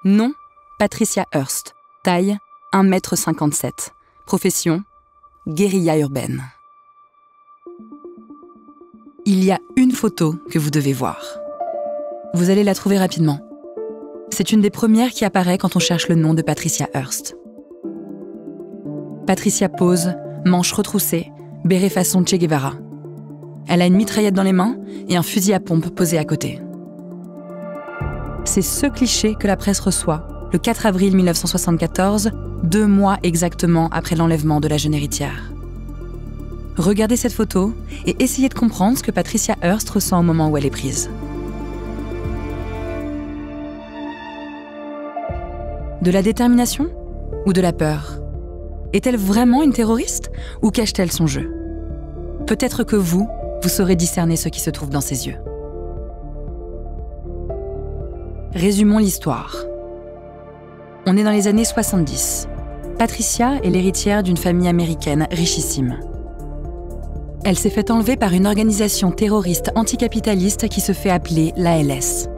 Nom, Patricia Hearst. Taille, 1,57 m. Profession, guérilla urbaine. Il y a une photo que vous devez voir. Vous allez la trouver rapidement. C'est une des premières qui apparaît quand on cherche le nom de Patricia Hearst. Patricia pose, manches retroussées, béret façon Che Guevara. Elle a une mitraillette dans les mains et un fusil à pompe posé à côté. C'est ce cliché que la presse reçoit le 4 avril 1974, 2 mois exactement après l'enlèvement de la jeune héritière. Regardez cette photo et essayez de comprendre ce que Patricia Hearst ressent au moment où elle est prise. De la détermination ou de la peur? Est-elle vraiment une terroriste ou cache-t-elle son jeu? Peut-être que vous saurez discerner ce qui se trouve dans ses yeux. Résumons l'histoire. On est dans les années 70. Patricia est l'héritière d'une famille américaine richissime. Elle s'est fait enlever par une organisation terroriste anticapitaliste qui se fait appeler l'ALS.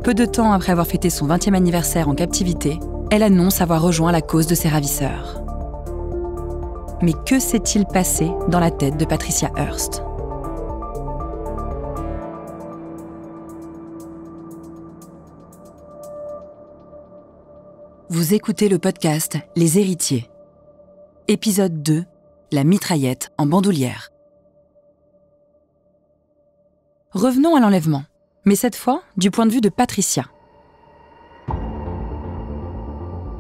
Peu de temps après avoir fêté son 20e anniversaire en captivité, elle annonce avoir rejoint la cause de ses ravisseurs. Mais que s'est-il passé dans la tête de Patricia Hearst? Vous écoutez le podcast Les Héritiers. Épisode 2, la mitraillette en bandoulière. Revenons à l'enlèvement, mais cette fois du point de vue de Patricia.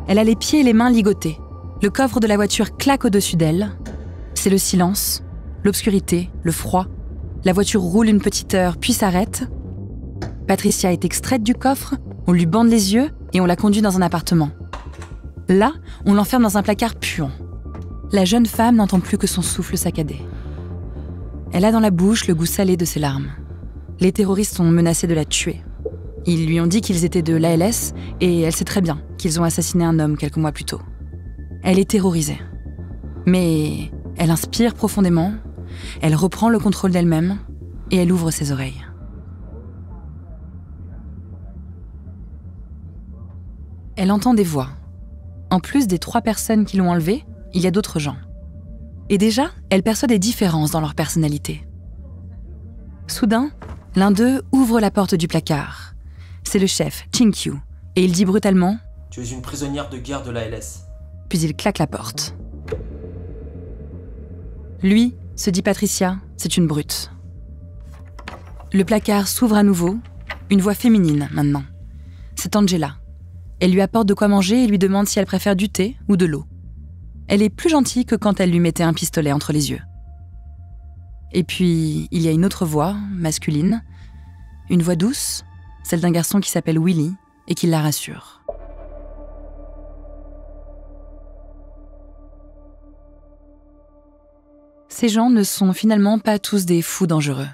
Elle a les pieds et les mains ligotés. Le coffre de la voiture claque au-dessus d'elle. C'est le silence, l'obscurité, le froid. La voiture roule une petite heure, puis s'arrête. Patricia est extraite du coffre, on lui bande les yeux et on la conduit dans un appartement. Là, on l'enferme dans un placard puant. La jeune femme n'entend plus que son souffle saccadé. Elle a dans la bouche le goût salé de ses larmes. Les terroristes ont menacé de la tuer. Ils lui ont dit qu'ils étaient de l'ALS et elle sait très bien qu'ils ont assassiné un homme quelques mois plus tôt. Elle est terrorisée. Mais elle inspire profondément, elle reprend le contrôle d'elle-même et elle ouvre ses oreilles. Elle entend des voix. En plus des 3 personnes qui l'ont enlevée, il y a d'autres gens. Et déjà, elle perçoit des différences dans leur personnalité. Soudain, l'un d'eux ouvre la porte du placard. C'est le chef, Chinkyu, et il dit brutalement « Tu es une prisonnière de guerre de l'ALS. » Puis il claque la porte. Lui, se dit Patricia, c'est une brute. Le placard s'ouvre à nouveau, une voix féminine maintenant. C'est Angela. Elle lui apporte de quoi manger et lui demande si elle préfère du thé ou de l'eau. Elle est plus gentille que quand elle lui mettait un pistolet entre les yeux. Et puis, il y a une autre voix, masculine, une voix douce, celle d'un garçon qui s'appelle Willy et qui la rassure. Ces gens ne sont finalement pas tous des fous dangereux.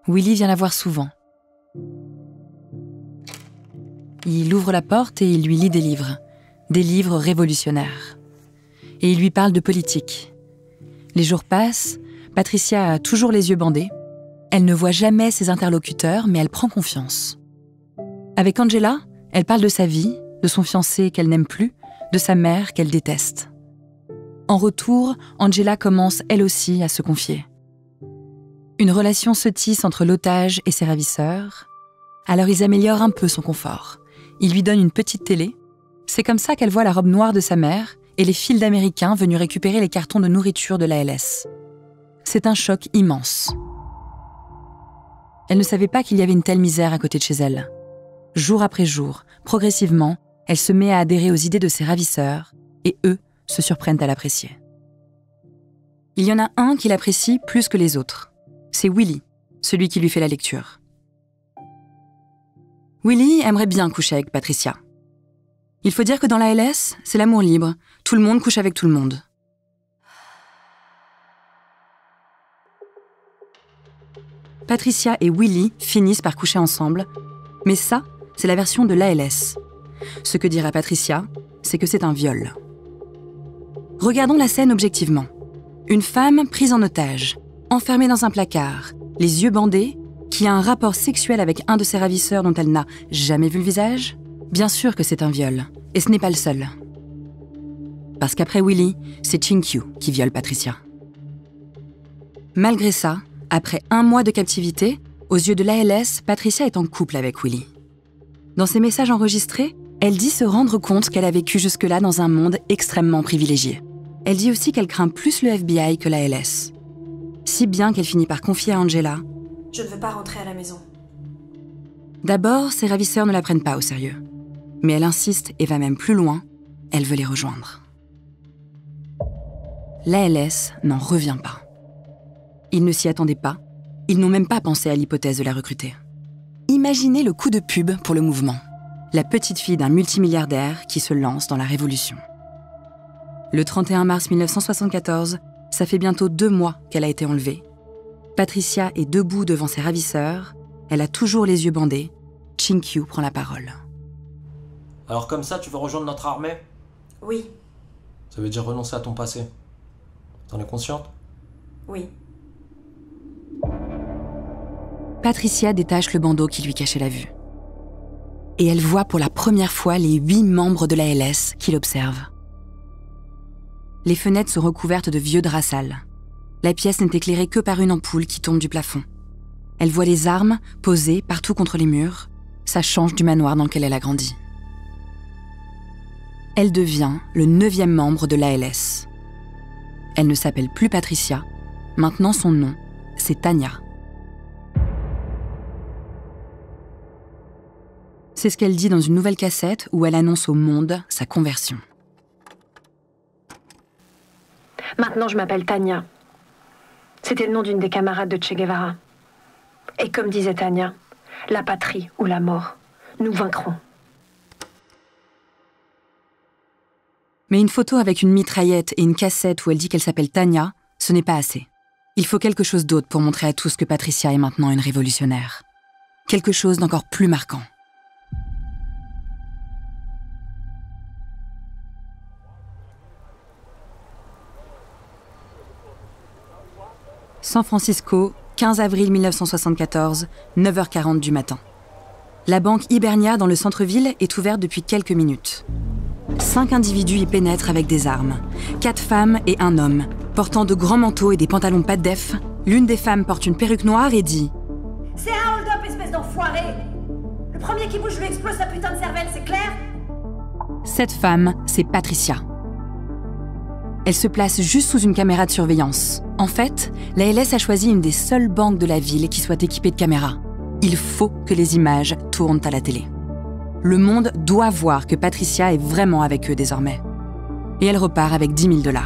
Willy vient la voir souvent. Il ouvre la porte et il lui lit des livres révolutionnaires. Et il lui parle de politique. Les jours passent, Patricia a toujours les yeux bandés. Elle ne voit jamais ses interlocuteurs, mais elle prend confiance. Avec Angela, elle parle de sa vie, de son fiancé qu'elle n'aime plus, de sa mère qu'elle déteste. En retour, Angela commence elle aussi à se confier. Une relation se tisse entre l'otage et ses ravisseurs. Alors ils améliorent un peu son confort. Ils lui donnent une petite télé. C'est comme ça qu'elle voit la robe noire de sa mère et les files d'Américains venus récupérer les cartons de nourriture de l'ALS. C'est un choc immense. Elle ne savait pas qu'il y avait une telle misère à côté de chez elle. Jour après jour, progressivement, elle se met à adhérer aux idées de ses ravisseurs et eux se surprennent à l'apprécier. Il y en a un qui l'apprécie plus que les autres. C'est Willy, celui qui lui fait la lecture. Willy aimerait bien coucher avec Patricia. Il faut dire que dans la LS, c'est l'amour libre. Tout le monde couche avec tout le monde. Patricia et Willy finissent par coucher ensemble, mais ça, c'est la version de l'ALS. Ce que dira Patricia, c'est que c'est un viol. Regardons la scène objectivement. Une femme prise en otage, enfermée dans un placard, les yeux bandés, qui a un rapport sexuel avec un de ses ravisseurs dont elle n'a jamais vu le visage? Bien sûr que c'est un viol, et ce n'est pas le seul. Parce qu'après Willie, c'est Chin-Kyu qui viole Patricia. Malgré ça, après 1 mois de captivité, aux yeux de l'ALS, Patricia est en couple avec Willie. Dans ses messages enregistrés, elle dit se rendre compte qu'elle a vécu jusque-là dans un monde extrêmement privilégié. Elle dit aussi qu'elle craint plus le FBI que l'ALS. Si bien qu'elle finit par confier à Angela: Je ne veux pas rentrer à la maison. D'abord, ses ravisseurs ne la prennent pas au sérieux. Mais elle insiste et va même plus loin, elle veut les rejoindre. L'ALS n'en revient pas. Ils ne s'y attendaient pas, ils n'ont même pas pensé à l'hypothèse de la recruter. Imaginez le coup de pub pour le mouvement. La petite fille d'un multimilliardaire qui se lance dans la révolution. Le 31 mars 1974, ça fait bientôt 2 mois qu'elle a été enlevée. Patricia est debout devant ses ravisseurs, elle a toujours les yeux bandés. Chin-Kyu prend la parole. Alors comme ça, tu veux rejoindre notre armée? Oui, Ça veut dire renoncer à ton passé. T'en es consciente? oui. Patricia détache le bandeau qui lui cachait la vue. Et elle voit pour la première fois les 8 membres de l'ALS qui l'observent. Les fenêtres sont recouvertes de vieux draps sales. La pièce n'est éclairée que par une ampoule qui tombe du plafond. Elle voit les armes posées partout contre les murs. Ça change du manoir dans lequel elle a grandi. Elle devient le 9e membre de l'ALS. Elle ne s'appelle plus Patricia. Maintenant, son nom, c'est Tanya. C'est ce qu'elle dit dans une nouvelle cassette où elle annonce au monde sa conversion. Maintenant, je m'appelle Tanya. C'était le nom d'une des camarades de Che Guevara. Et comme disait Tanya, la patrie ou la mort, nous vaincrons. Mais une photo avec une mitraillette et une cassette où elle dit qu'elle s'appelle Tanya, ce n'est pas assez. Il faut quelque chose d'autre pour montrer à tous que Patricia est maintenant une révolutionnaire. Quelque chose d'encore plus marquant. San Francisco, 15 avril 1974, 9h40 du matin. La banque Hibernia dans le centre-ville est ouverte depuis quelques minutes. 5 individus y pénètrent avec des armes. 4 femmes et un homme, portant de grands manteaux et des pantalons pas de def. L'une des femmes porte une perruque noire et dit « C'est un hold-up, espèce d'enfoiré! Le premier qui bouge, je lui explose sa putain de cervelle, c'est clair? » Cette femme, c'est Patricia. Elle se place juste sous une caméra de surveillance. En fait, la LS a choisi une des seules banques de la ville qui soit équipée de caméras. Il faut que les images tournent à la télé. Le monde doit voir que Patricia est vraiment avec eux désormais. Et elle repart avec $10 000.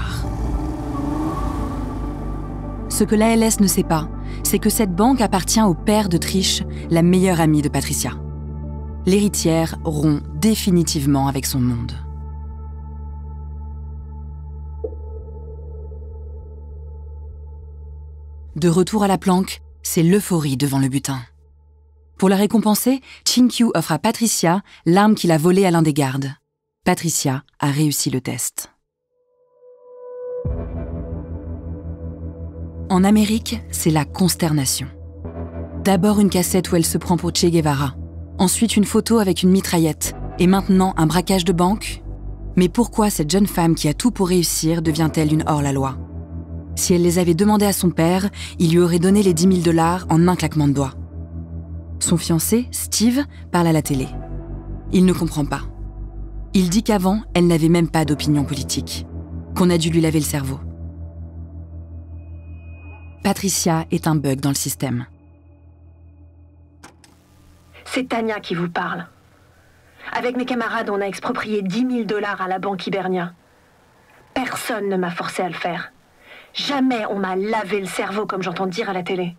Ce que l'ALS ne sait pas, c'est que cette banque appartient au père de Trish, la meilleure amie de Patricia. L'héritière rompt définitivement avec son monde. De retour à la planque, c'est l'euphorie devant le butin. Pour la récompenser, Chin-Kyu offre à Patricia l'arme qu'il a volée à l'un des gardes. Patricia a réussi le test. En Amérique, c'est la consternation. D'abord une cassette où elle se prend pour Che Guevara, ensuite une photo avec une mitraillette, et maintenant un braquage de banque. Mais pourquoi cette jeune femme qui a tout pour réussir devient-elle une hors-la-loi? Si elle les avait demandés à son père, il lui aurait donné les $10 000 en un claquement de doigts. Son fiancé, Steve, parle à la télé. Il ne comprend pas. Il dit qu'avant, elle n'avait même pas d'opinion politique, qu'on a dû lui laver le cerveau. Patricia est un bug dans le système. C'est Tanya qui vous parle. Avec mes camarades, on a exproprié $10 000 à la banque Hibernia. Personne ne m'a forcé à le faire. Jamais on m'a lavé le cerveau comme j'entends dire à la télé.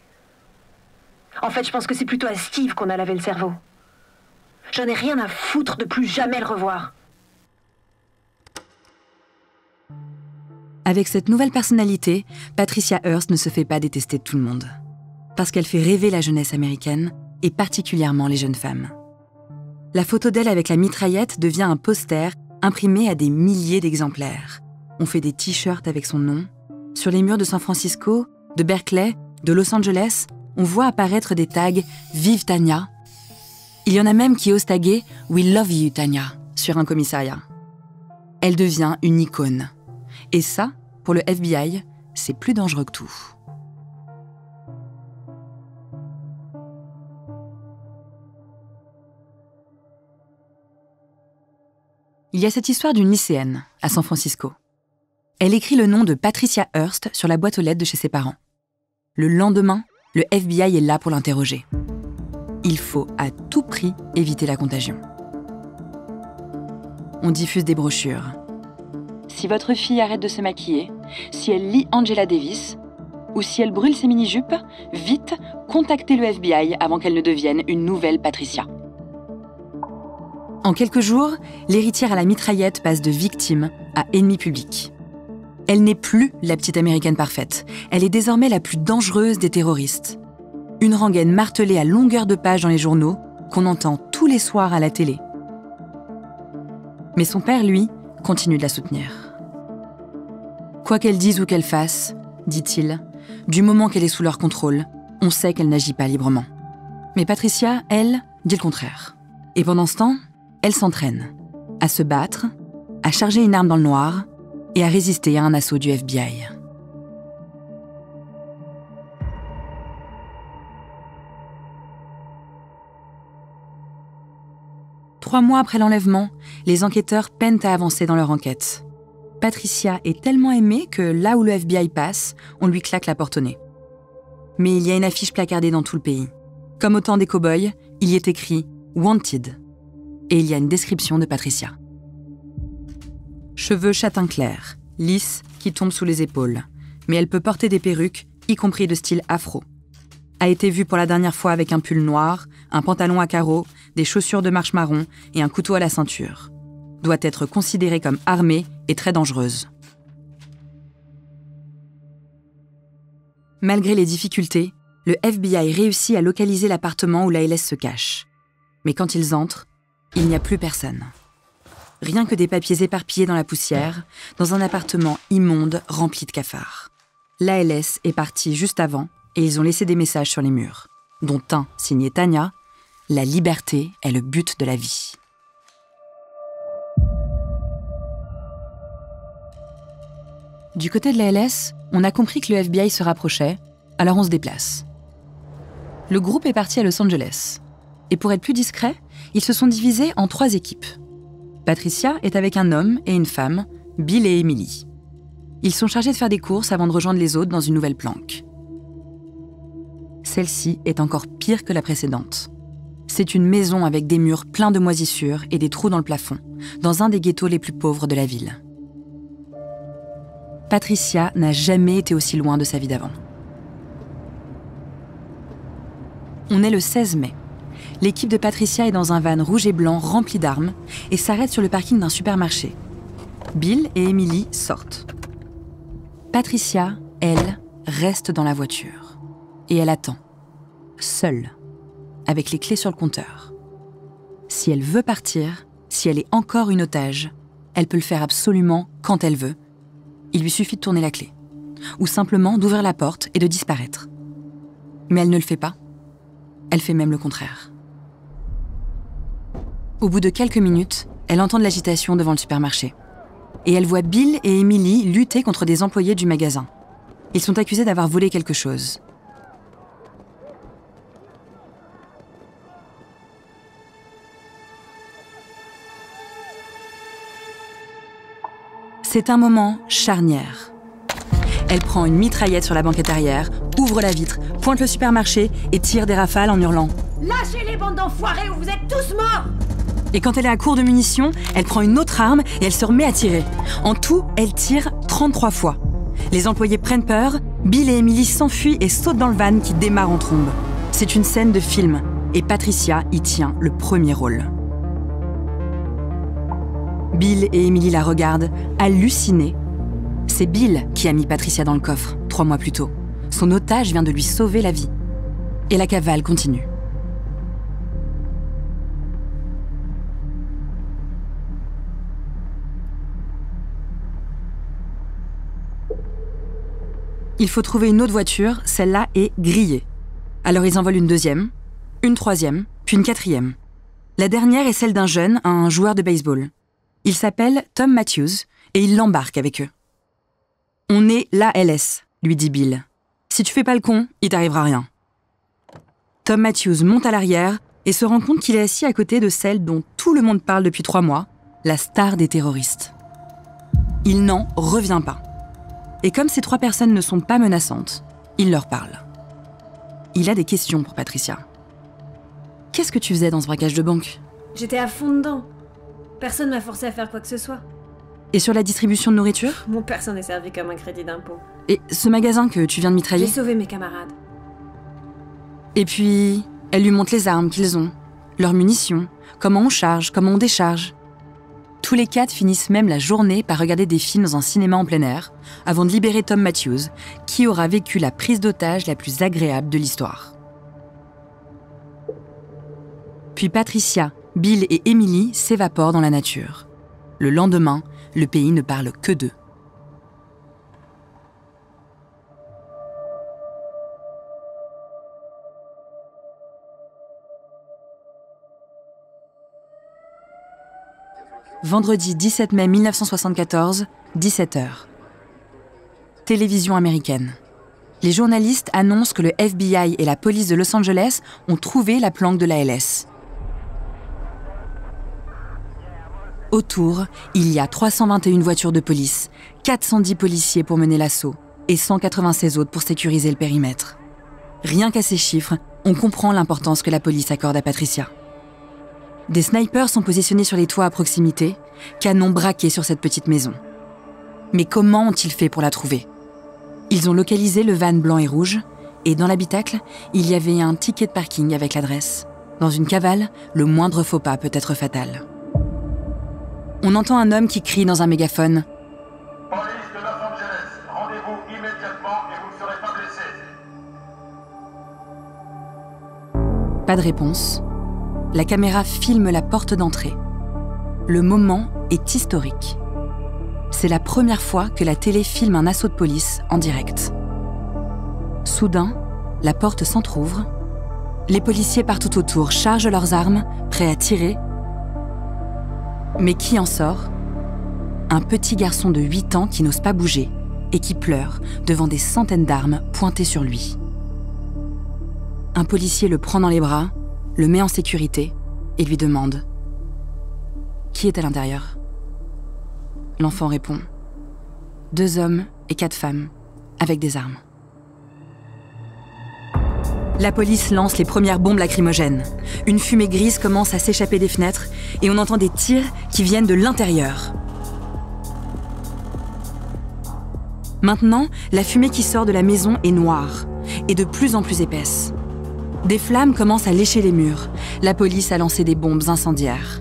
En fait, je pense que c'est plutôt à Steve qu'on a lavé le cerveau. J'en ai rien à foutre de plus jamais le revoir. Avec cette nouvelle personnalité, Patricia Hearst ne se fait pas détester de tout le monde. Parce qu'elle fait rêver la jeunesse américaine, et particulièrement les jeunes femmes. La photo d'elle avec la mitraillette devient un poster imprimé à des milliers d'exemplaires. On fait des t-shirts avec son nom. Sur les murs de San Francisco, de Berkeley, de Los Angeles, on voit apparaître des tags « Vive Tanya ». Il y en a même qui osent taguer « We love you, Tanya » sur un commissariat. Elle devient une icône. Et ça, pour le FBI, c'est plus dangereux que tout. Il y a cette histoire d'une lycéenne à San Francisco. Elle écrit le nom de Patricia Hearst sur la boîte aux lettres de chez ses parents. Le lendemain, le FBI est là pour l'interroger. Il faut à tout prix éviter la contagion. On diffuse des brochures. Si votre fille arrête de se maquiller, si elle lit Angela Davis, ou si elle brûle ses mini-jupes, vite, contactez le FBI avant qu'elle ne devienne une nouvelle Patricia. En quelques jours, l'héritière à la mitraillette passe de victime à ennemi public. Elle n'est plus la petite américaine parfaite. Elle est désormais la plus dangereuse des terroristes. Une rengaine martelée à longueur de page dans les journaux, qu'on entend tous les soirs à la télé. Mais son père, lui, continue de la soutenir. Quoi qu'elle dise ou qu'elle fasse, dit-il, du moment qu'elle est sous leur contrôle, on sait qu'elle n'agit pas librement. Mais Patricia, elle, dit le contraire. Et pendant ce temps, elle s'entraîne à se battre, à charger une arme dans le noir et à résister à un assaut du FBI. Trois mois après l'enlèvement, les enquêteurs peinent à avancer dans leur enquête. Patricia est tellement aimée que là où le FBI passe, on lui claque la porte au nez. Mais il y a une affiche placardée dans tout le pays. Comme au temps des cow-boys, il y est écrit « Wanted ». Et il y a une description de Patricia. Cheveux châtain clair, lisses, qui tombent sous les épaules. Mais elle peut porter des perruques, y compris de style afro. A été vue pour la dernière fois avec un pull noir, un pantalon à carreaux, des chaussures de marche marron et un couteau à la ceinture. Doit être considérée comme armée et très dangereuse. Malgré les difficultés, le FBI réussit à localiser l'appartement où la LS se cache. Mais quand ils entrent, il n'y a plus personne. Rien que des papiers éparpillés dans la poussière, dans un appartement immonde rempli de cafards. L'ALS est partie juste avant et ils ont laissé des messages sur les murs, dont un signé Tanya, « La liberté est le but de la vie ». Du côté de l'ALS, on a compris que le FBI se rapprochait, alors on se déplace. Le groupe est parti à Los Angeles. Et pour être plus discret, ils se sont divisés en 3 équipes. Patricia est avec un homme et une femme, Bill et Emily. Ils sont chargés de faire des courses avant de rejoindre les autres dans une nouvelle planque. Celle-ci est encore pire que la précédente. C'est une maison avec des murs pleins de moisissures et des trous dans le plafond, dans un des ghettos les plus pauvres de la ville. Patricia n'a jamais été aussi loin de sa vie d'avant. On est le 16 mai. L'équipe de Patricia est dans un van rouge et blanc rempli d'armes et s'arrête sur le parking d'un supermarché. Bill et Emily sortent. Patricia, elle, reste dans la voiture. Et elle attend, seule, avec les clés sur le compteur. Si elle veut partir, si elle est encore une otage, elle peut le faire absolument quand elle veut. Il lui suffit de tourner la clé, ou simplement d'ouvrir la porte et de disparaître. Mais elle ne le fait pas. Elle fait même le contraire. Au bout de quelques minutes, elle entend de l'agitation devant le supermarché. Et elle voit Bill et Emily lutter contre des employés du magasin. Ils sont accusés d'avoir volé quelque chose. C'est un moment charnière. Elle prend une mitraillette sur la banquette arrière, ouvre la vitre, pointe le supermarché et tire des rafales en hurlant « Lâchez les bandes d'enfoirés ou vous êtes tous morts !» Et quand elle est à court de munitions, elle prend une autre arme et elle se remet à tirer. En tout, elle tire 33 fois. Les employés prennent peur, Bill et Emily s'enfuient et sautent dans le van qui démarre en trombe. C'est une scène de film et Patricia y tient le premier rôle. Bill et Emily la regardent, hallucinés. C'est Bill qui a mis Patricia dans le coffre, 3 mois plus tôt. Son otage vient de lui sauver la vie. Et la cavale continue. Il faut trouver une autre voiture, celle-là est grillée. Alors ils en volent une deuxième, une troisième, puis une quatrième. La dernière est celle d'un jeune, un joueur de baseball. Il s'appelle Tom Matthews et il l'embarque avec eux. « On est l'ALS », lui dit Bill. « Si tu fais pas le con, il t'arrivera rien. » Tom Matthews monte à l'arrière et se rend compte qu'il est assis à côté de celle dont tout le monde parle depuis 3 mois, la star des terroristes. Il n'en revient pas. Et comme ces 3 personnes ne sont pas menaçantes, il leur parle. Il a des questions pour Patricia. « Qu'est-ce que tu faisais dans ce braquage de banque ?» J'étais à fond dedans. Personne m'a forcé à faire quoi que ce soit. Et sur la distribution de nourriture ? Mon père s'en est servi comme un crédit d'impôt. Et ce magasin que tu viens de mitrailler ? J'ai sauvé mes camarades. Et puis, elle lui montre les armes qu'ils ont, leurs munitions, comment on charge, comment on décharge. Tous les 4 finissent même la journée par regarder des films dans un cinéma en plein air, avant de libérer Tom Matthews, qui aura vécu la prise d'otage la plus agréable de l'histoire. Puis Patricia, Bill et Emily s'évaporent dans la nature. Le lendemain, le pays ne parle que d'eux. Vendredi 17 mai 1974, 17h. Télévision américaine. Les journalistes annoncent que le FBI et la police de Los Angeles ont trouvé la planque de l'ALS. Autour, il y a 321 voitures de police, 410 policiers pour mener l'assaut et 196 autres pour sécuriser le périmètre. Rien qu'à ces chiffres, on comprend l'importance que la police accorde à Patricia. Des snipers sont positionnés sur les toits à proximité, canons braqués sur cette petite maison. Mais comment ont-ils fait pour la trouver ? Ils ont localisé le van blanc et rouge, et dans l'habitacle, il y avait un ticket de parking avec l'adresse. Dans une cavale, le moindre faux pas peut être fatal. On entend un homme qui crie dans un mégaphone « Police de Los Angeles, rendez-vous immédiatement et vous ne serez pas blessés. » Pas de réponse. La caméra filme la porte d'entrée. Le moment est historique. C'est la première fois que la télé filme un assaut de police en direct. Soudain, la porte s'entrouvre. Les policiers partout autour chargent leurs armes, prêts à tirer. Mais qui en sort ? Un petit garçon de 8 ans qui n'ose pas bouger et qui pleure devant des centaines d'armes pointées sur lui. Un policier le prend dans les bras, le met en sécurité et lui demande « Qui est à l'intérieur ?» L'enfant répond « 2 hommes et 4 femmes, avec des armes. » La police lance les premières bombes lacrymogènes. Une fumée grise commence à s'échapper des fenêtres et on entend des tirs qui viennent de l'intérieur. Maintenant, la fumée qui sort de la maison est noire et de plus en plus épaisse. Des flammes commencent à lécher les murs. La police a lancé des bombes incendiaires.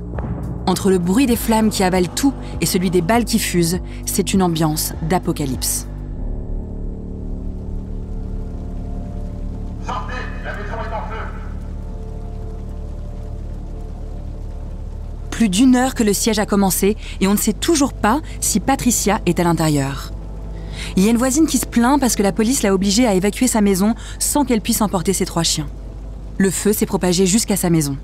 Entre le bruit des flammes qui avalent tout et celui des balles qui fusent, c'est une ambiance d'apocalypse. Sortez, la maison est en feu. Plus d'1 heure que le siège a commencé et on ne sait toujours pas si Patricia est à l'intérieur. Il y a une voisine qui se plaint parce que la police l'a obligée à évacuer sa maison sans qu'elle puisse emporter ses 3 chiens. Le feu s'est propagé jusqu'à sa maison.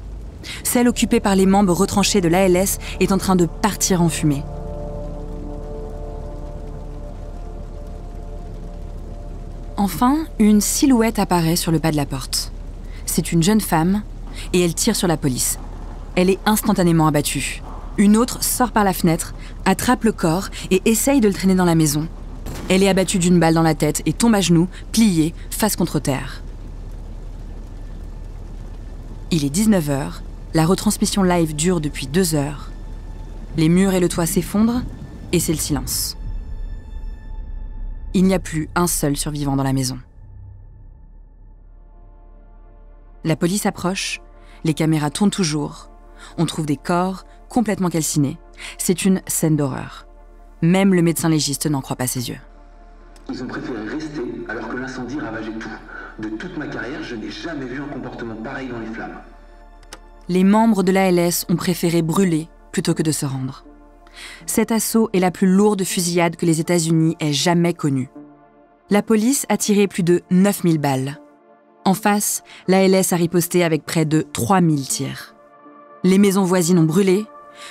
Celle occupée par les membres retranchés de l'ALS est en train de partir en fumée. Enfin, une silhouette apparaît sur le pas de la porte. C'est une jeune femme et elle tire sur la police. Elle est instantanément abattue. Une autre sort par la fenêtre, attrape le corps et essaye de le traîner dans la maison. Elle est abattue d'1 balle dans la tête et tombe à genoux, pliée, face contre terre. Il est 19h, la retransmission live dure depuis 2 heures. Les murs et le toit s'effondrent et c'est le silence. Il n'y a plus un seul survivant dans la maison. La police approche, les caméras tournent toujours. On trouve des corps complètement calcinés. C'est une scène d'horreur. Même le médecin légiste n'en croit pas ses yeux. Ils ont préféré rester alors que l'incendie ravageait tout. De toute ma carrière, je n'ai jamais vu un comportement pareil dans les flammes. Les membres de l'ALS ont préféré brûler plutôt que de se rendre. Cet assaut est la plus lourde fusillade que les États-Unis aient jamais connue. La police a tiré plus de 9000 balles. En face, l'ALS a riposté avec près de 3000 tirs. Les maisons voisines ont brûlé,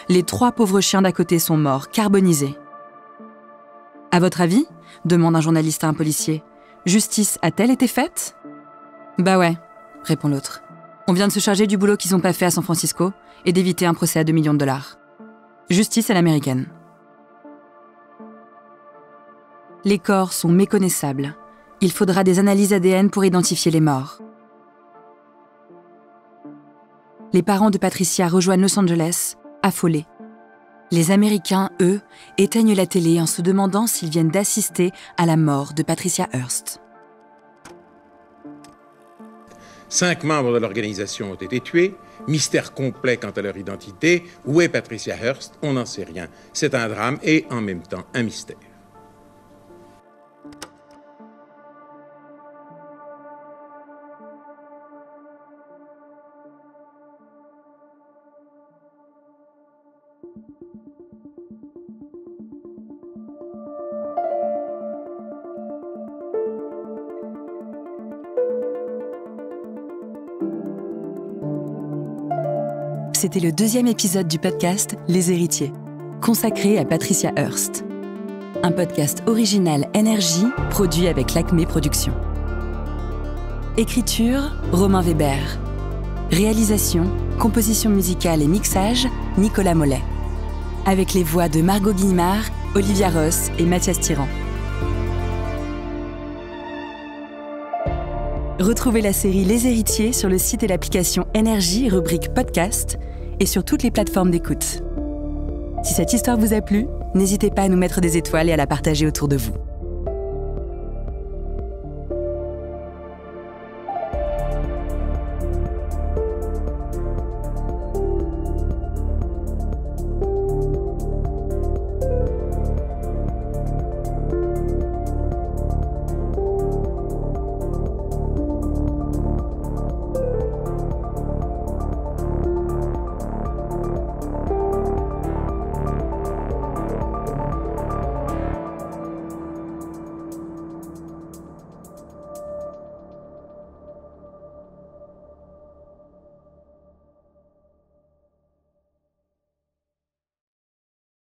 les 3 pauvres chiens d'à côté sont morts, carbonisés. À votre avis, demande un journaliste à un policier, justice a-t-elle été faite ? Bah ouais, répond l'autre. On vient de se charger du boulot qu'ils n'ont pas fait à San Francisco et d'éviter un procès à 2 millions de dollars. Justice à l'américaine. Les corps sont méconnaissables. Il faudra des analyses ADN pour identifier les morts. Les parents de Patricia rejoignent Los Angeles, affolés. Les Américains, eux, éteignent la télé en se demandant s'ils viennent d'assister à la mort de Patricia Hearst. 5 membres de l'organisation ont été tués. Mystère complet quant à leur identité. Où est Patricia Hearst? On n'en sait rien. C'est un drame et en même temps un mystère. C'était le 2e épisode du podcast Les Héritiers, consacré à Patricia Hearst. Un podcast original Énergie, produit avec l'Acme Productions. Écriture, Romain Weber. Réalisation, composition musicale et mixage, Nicolas Mollet. Avec les voix de Margot Guillemard, Olivia Ross et Mathias Tyran. Retrouvez la série Les Héritiers sur le site et l'application Énergie, rubrique podcast, et sur toutes les plateformes d'écoute. Si cette histoire vous a plu, n'hésitez pas à nous mettre des étoiles et à la partager autour de vous.